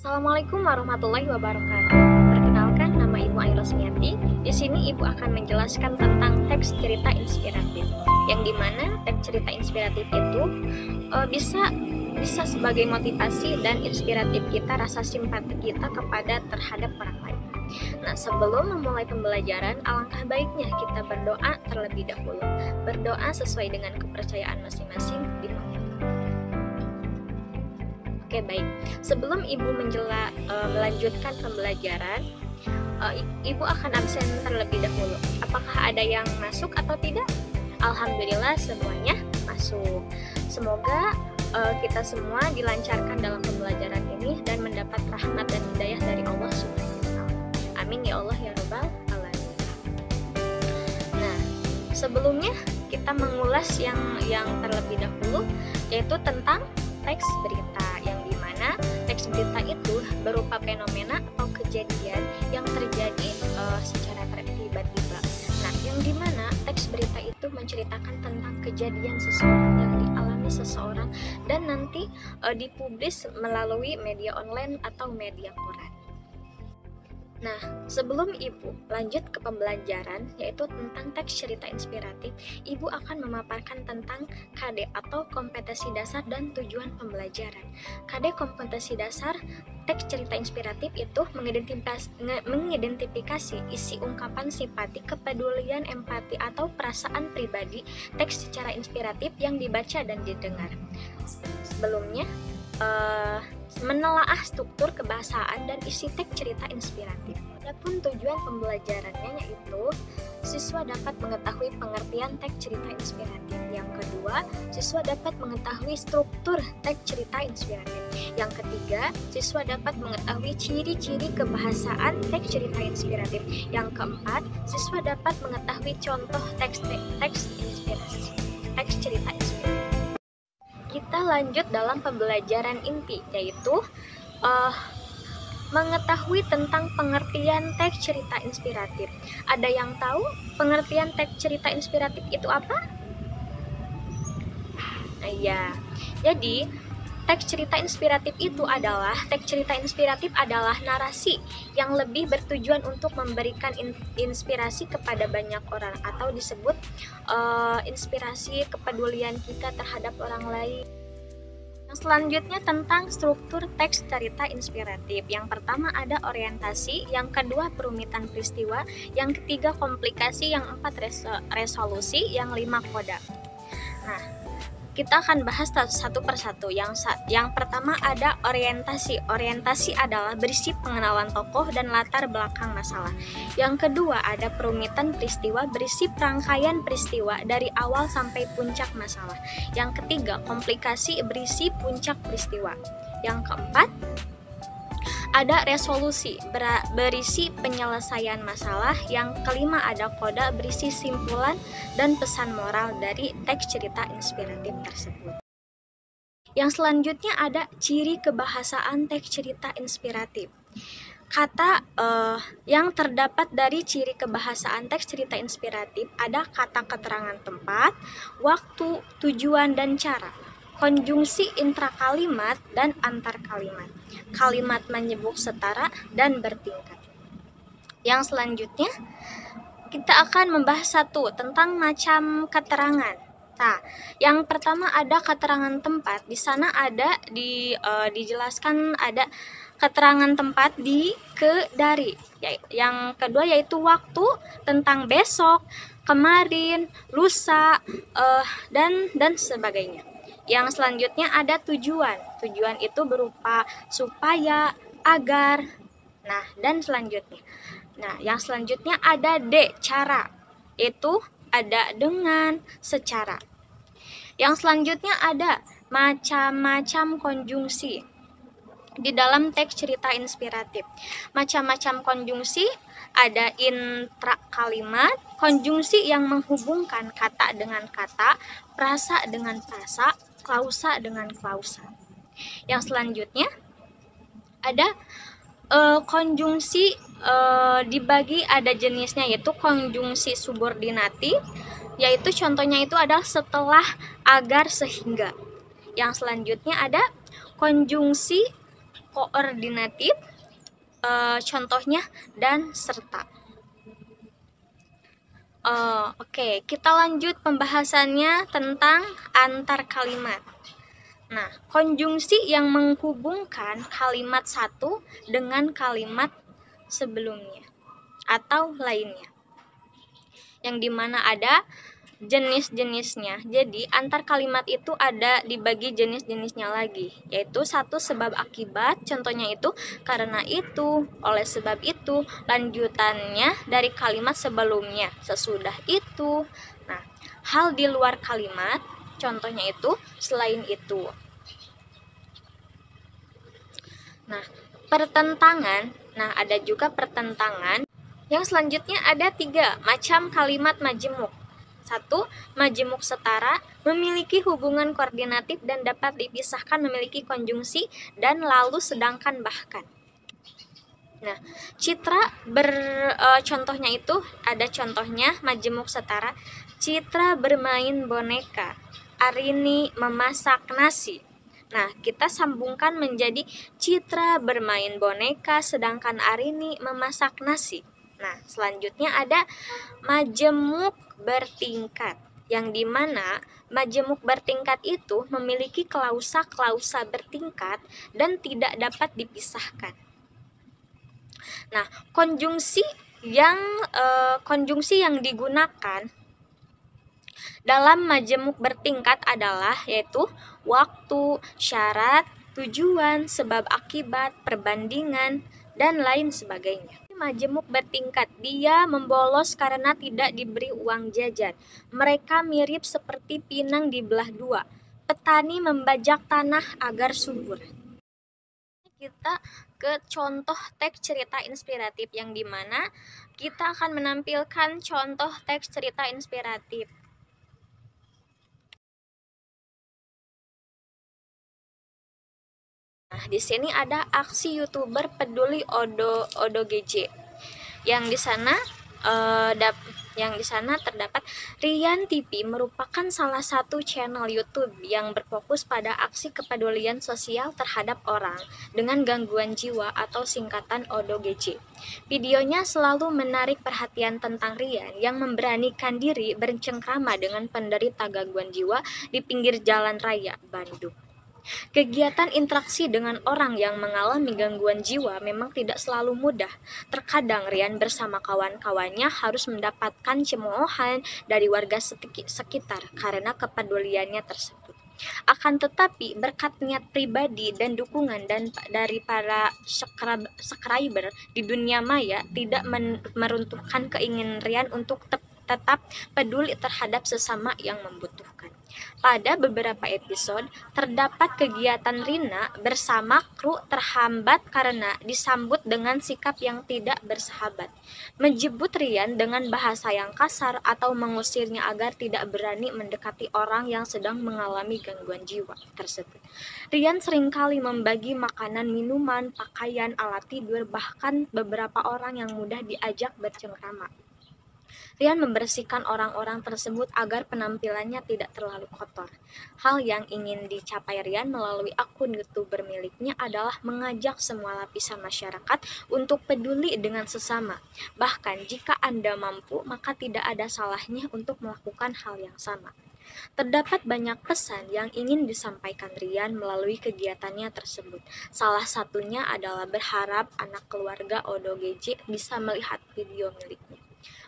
Assalamualaikum warahmatullahi wabarakatuh. Perkenalkan, nama Ibu Aira Smiati. Di sini Ibu akan menjelaskan tentang teks cerita inspiratif. Yang dimana teks cerita inspiratif itu bisa sebagai motivasi dan inspiratif kita, rasa simpati kita terhadap orang lain. Nah, sebelum memulai pembelajaran, alangkah baiknya kita berdoa terlebih dahulu. Berdoa sesuai dengan kepercayaan masing-masing di mana. Oke, baik. Sebelum Ibu melanjutkan pembelajaran, Ibu akan absen terlebih dahulu. Apakah ada yang masuk atau tidak? Alhamdulillah semuanya masuk. Semoga kita semua dilancarkan dalam pembelajaran ini dan mendapat rahmat dan hidayah dari Allah Subhanahu wa Ta'ala. Amin ya Allah ya Rabbal alamin. Nah, sebelumnya kita mengulas yang terlebih dahulu, yaitu tentang teks berita, yang dimana teks berita itu berupa fenomena atau kejadian yang terjadi secara tiba-tiba. Nah, yang dimana teks berita itu menceritakan tentang kejadian seseorang yang dialami seseorang dan nanti dipublis melalui media online atau media koran. Nah, sebelum Ibu lanjut ke pembelajaran, yaitu tentang teks cerita inspiratif, Ibu akan memaparkan tentang KD atau kompetensi dasar dan tujuan pembelajaran. KD kompetensi dasar teks cerita inspiratif itu mengidentifikasi isi ungkapan simpati, kepedulian, empati, atau perasaan pribadi teks secara inspiratif yang dibaca dan didengar. Sebelumnya, menelaah struktur kebahasaan dan isi teks cerita inspiratif. Adapun tujuan pembelajarannya yaitu siswa dapat mengetahui pengertian teks cerita inspiratif. Yang kedua, siswa dapat mengetahui struktur teks cerita inspiratif. Yang ketiga, siswa dapat mengetahui ciri-ciri kebahasaan teks cerita inspiratif. Yang keempat, siswa dapat mengetahui contoh teks cerita inspiratif. Kita lanjut dalam pembelajaran inti, yaitu mengetahui tentang pengertian teks cerita inspiratif. Ada yang tahu pengertian teks cerita inspiratif itu apa? Nah, ya. Jadi, teks cerita inspiratif adalah narasi yang lebih bertujuan untuk memberikan inspirasi kepada banyak orang, atau disebut inspirasi kepedulian kita terhadap orang lain. Yang selanjutnya tentang struktur teks cerita inspiratif. Yang pertama ada orientasi, yang kedua perumitan peristiwa, yang ketiga komplikasi, yang empat resolusi, yang lima koda. Nah, kita akan bahas satu persatu. Yang pertama ada orientasi. Orientasi adalah berisi pengenalan tokoh dan latar belakang masalah. Yang kedua ada perumitan peristiwa, berisi rangkaian peristiwa dari awal sampai puncak masalah. Yang ketiga komplikasi, berisi puncak peristiwa. Yang keempat ada resolusi, berisi penyelesaian masalah. Yang kelima ada koda, berisi simpulan dan pesan moral dari teks cerita inspiratif tersebut. Yang selanjutnya ada ciri kebahasaan teks cerita inspiratif. Kata yang terdapat dari ciri kebahasaan teks cerita inspiratif ada kata keterangan tempat, waktu, tujuan, dan cara. Konjungsi intrakalimat dan antar kalimat. Kalimat menyebut setara dan bertingkat. Yang selanjutnya kita akan membahas tentang macam keterangan. Nah, yang pertama ada keterangan tempat. Di sana ada dijelaskan ada keterangan tempat dari. Yang kedua yaitu waktu, tentang besok, kemarin, lusa, dan sebagainya. Yang selanjutnya ada tujuan. Tujuan itu berupa supaya, agar. Nah, dan selanjutnya. Nah, yang selanjutnya ada cara. Itu ada dengan, secara. Yang selanjutnya ada macam-macam konjungsi di dalam teks cerita inspiratif. Macam-macam konjungsi ada intrakalimat, konjungsi yang menghubungkan kata dengan kata, prasa dengan prasa, klausa dengan klausa. Yang selanjutnya ada konjungsi dibagi ada jenisnya, yaitu konjungsi subordinatif, yaitu contohnya itu adalah setelah, agar, sehingga. Yang selanjutnya ada konjungsi koordinatif, contohnya, dan serta. Oke, kita lanjut pembahasannya tentang antar kalimat. Nah, konjungsi yang menghubungkan kalimat satu dengan kalimat sebelumnya atau lainnya, yang dimana ada jenis-jenisnya. Jadi antar kalimat itu ada dibagi jenis-jenisnya lagi, yaitu satu sebab akibat, contohnya itu karena itu, oleh sebab itu, lanjutannya dari kalimat sebelumnya, sesudah itu. Nah, hal di luar kalimat, contohnya itu selain itu. Nah, pertentangan. Nah, ada juga pertentangan. Yang selanjutnya ada 3 macam kalimat majemuk. 1. Majemuk setara, memiliki hubungan koordinatif dan dapat dipisahkan, memiliki konjungsi dan lalu sedangkan bahkan. Nah, contohnya itu ada contohnya majemuk setara. Citra bermain boneka, Arini memasak nasi. Nah, kita sambungkan menjadi Citra bermain boneka sedangkan Arini memasak nasi. Nah, selanjutnya ada majemuk bertingkat, yang dimana majemuk bertingkat itu memiliki klausa-klausa bertingkat dan tidak dapat dipisahkan. Nah, konjungsi yang digunakan dalam majemuk bertingkat adalah yaitu waktu, syarat, tujuan, sebab akibat, perbandingan, dan lain sebagainya. Majemuk bertingkat, dia membolos karena tidak diberi uang jajan. Mereka mirip seperti pinang dibelah dua. Petani membajak tanah agar subur. Kita ke contoh teks cerita inspiratif, yang dimana kita akan menampilkan contoh teks cerita inspiratif. Nah, di sini ada aksi YouTuber peduli ODGJ. Yang di sana terdapat Rian TV merupakan salah satu channel YouTube yang berfokus pada aksi kepedulian sosial terhadap orang dengan gangguan jiwa atau singkatan ODGJ. Videonya selalu menarik perhatian tentang Rian yang memberanikan diri bercengkrama dengan penderita gangguan jiwa di pinggir jalan raya Bandung. Kegiatan interaksi dengan orang yang mengalami gangguan jiwa memang tidak selalu mudah. Terkadang Rian bersama kawan-kawannya harus mendapatkan cemoohan dari warga sekitar karena kepeduliannya tersebut. Akan tetapi berkat niat pribadi dan dukungan dari para subscriber di dunia maya tidak meruntuhkan keinginan Rian untuk tetap peduli terhadap sesama yang membutuhkan. Pada beberapa episode, terdapat kegiatan Rina bersama kru terhambat karena disambut dengan sikap yang tidak bersahabat, menjemput Rian dengan bahasa yang kasar atau mengusirnya agar tidak berani mendekati orang yang sedang mengalami gangguan jiwa tersebut. Rian seringkali membagi makanan, minuman, pakaian, alat tidur, bahkan beberapa orang yang mudah diajak bercengkrama. Rian membersihkan orang-orang tersebut agar penampilannya tidak terlalu kotor. Hal yang ingin dicapai Rian melalui akun YouTuber miliknya adalah mengajak semua lapisan masyarakat untuk peduli dengan sesama. Bahkan jika Anda mampu, maka tidak ada salahnya untuk melakukan hal yang sama. Terdapat banyak pesan yang ingin disampaikan Rian melalui kegiatannya tersebut. Salah satunya adalah berharap anak keluarga ODGJ bisa melihat video miliknya.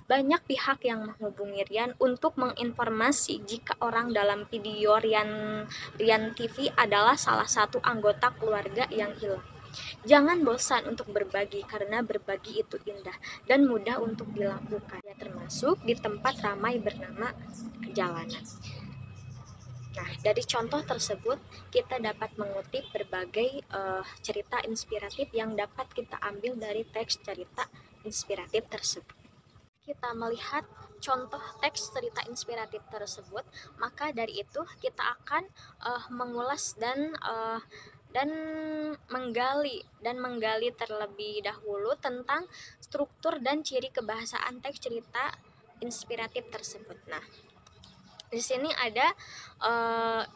Banyak pihak yang menghubungi Rian untuk menginformasi jika orang dalam video Rian TV adalah salah satu anggota keluarga yang hilang. Jangan bosan untuk berbagi karena berbagi itu indah dan mudah untuk dilakukan, ya, termasuk di tempat ramai bernama jalanan. Nah, dari contoh tersebut kita dapat mengutip berbagai cerita inspiratif yang dapat kita ambil dari teks cerita inspiratif tersebut. Kita melihat contoh teks cerita inspiratif tersebut, maka dari itu kita akan mengulas dan menggali terlebih dahulu tentang struktur dan ciri kebahasaan teks cerita inspiratif tersebut. Nah, di sini ada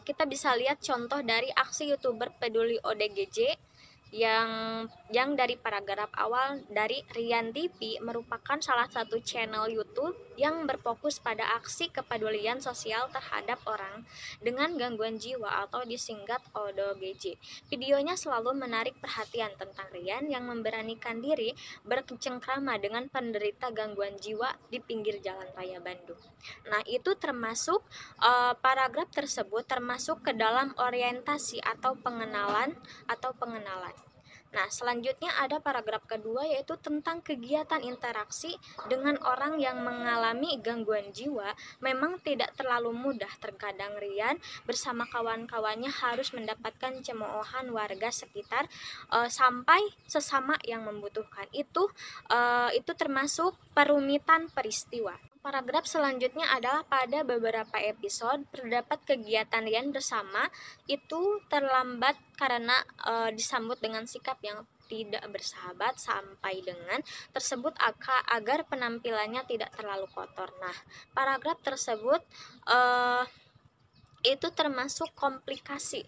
kita bisa lihat contoh dari aksi YouTuber peduli ODGJ yang dari paragraf awal dari Rian TV merupakan salah satu channel YouTube yang berfokus pada aksi kepedulian sosial terhadap orang dengan gangguan jiwa atau disingkat ODGJ. Videonya selalu menarik perhatian tentang Rian yang memberanikan diri bercengkrama dengan penderita gangguan jiwa di pinggir jalan raya Bandung. Nah, itu termasuk paragraf tersebut termasuk ke dalam orientasi atau pengenalan. Nah, selanjutnya ada paragraf kedua yaitu tentang kegiatan interaksi dengan orang yang mengalami gangguan jiwa. Memang tidak terlalu mudah, terkadang Rian bersama kawan-kawannya harus mendapatkan cemoohan warga sekitar sampai sesama yang membutuhkan. Itu termasuk perumitan peristiwa. Paragraf selanjutnya adalah pada beberapa episode terdapat kegiatan Rian bersama itu terlambat karena disambut dengan sikap yang tidak bersahabat sampai dengan tersebut agar penampilannya tidak terlalu kotor. Nah, paragraf tersebut itu termasuk komplikasi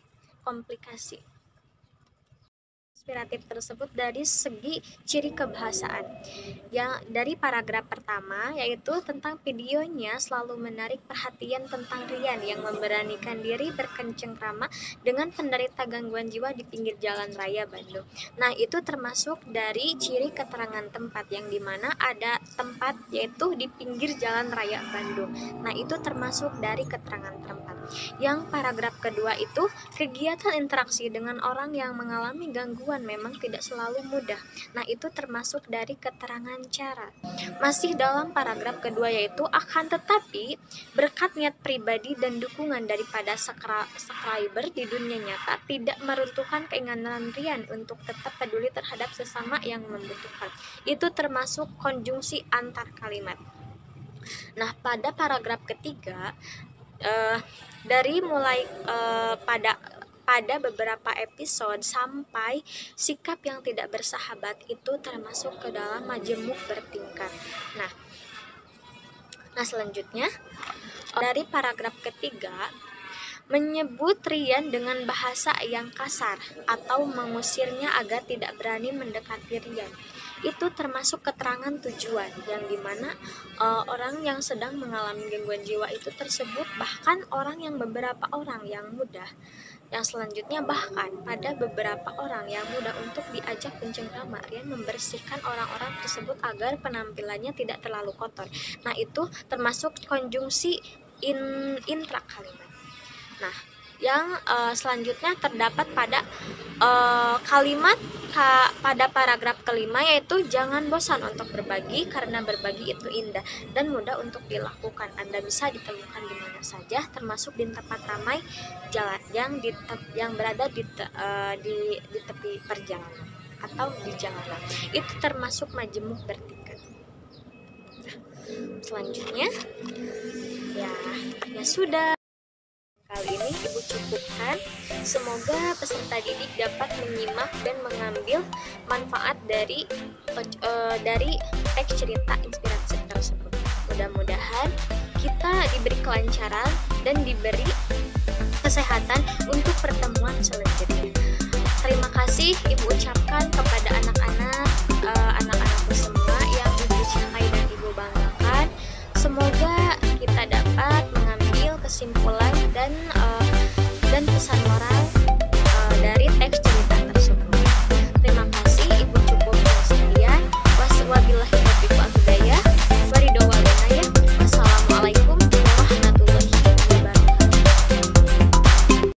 inspiratif tersebut dari segi ciri kebahasaan. Yang dari paragraf pertama yaitu tentang videonya selalu menarik perhatian tentang Rian yang memberanikan diri bercengkrama dengan penderita gangguan jiwa di pinggir jalan raya Bandung. Nah, itu termasuk dari ciri keterangan tempat yang dimana ada tempat yaitu di pinggir jalan raya Bandung. Nah, itu termasuk dari keterangan tempat. Yang paragraf kedua itu kegiatan interaksi dengan orang yang mengalami gangguan memang tidak selalu mudah. Nah, itu termasuk dari keterangan cara. Masih dalam paragraf kedua yaitu akan tetapi berkat niat pribadi dan dukungan daripada subscriber di dunia nyata tidak meruntuhkan keinginan Rian untuk tetap peduli terhadap sesama yang membutuhkan. Itu termasuk konjungsi antar kalimat. Nah, pada paragraf ketiga dari mulai pada beberapa episode sampai sikap yang tidak bersahabat itu termasuk ke dalam majemuk bertingkat. Nah, selanjutnya dari paragraf ketiga menyebut Rian dengan bahasa yang kasar atau mengusirnya agar tidak berani mendekati Rian. Itu termasuk keterangan tujuan yang dimana orang yang sedang mengalami gangguan jiwa itu tersebut, bahkan beberapa orang yang mudah. Yang selanjutnya bahkan pada beberapa orang yang mudah untuk diajak pencengkrama, Rian membersihkan orang-orang tersebut agar penampilannya tidak terlalu kotor. Nah, itu termasuk konjungsi intra kalimat. Nah, yang selanjutnya terdapat pada kalimat pada paragraf kelima yaitu jangan bosan untuk berbagi karena berbagi itu indah dan mudah untuk dilakukan. Anda bisa ditemukan di mana saja, termasuk di tempat ramai jalan yang berada di tepi perjalanan atau di jalanan. Itu termasuk majemuk bertingkat. Nah, selanjutnya ya sudah. Kali ini Ibu cukupkan. Semoga peserta didik dapat menyimak dan mengambil manfaat dari teks cerita inspirasi tersebut. Mudah-mudahan kita diberi kelancaran dan diberi kesehatan untuk pertemuan selanjutnya. Terima kasih Ibu ucapkan kepada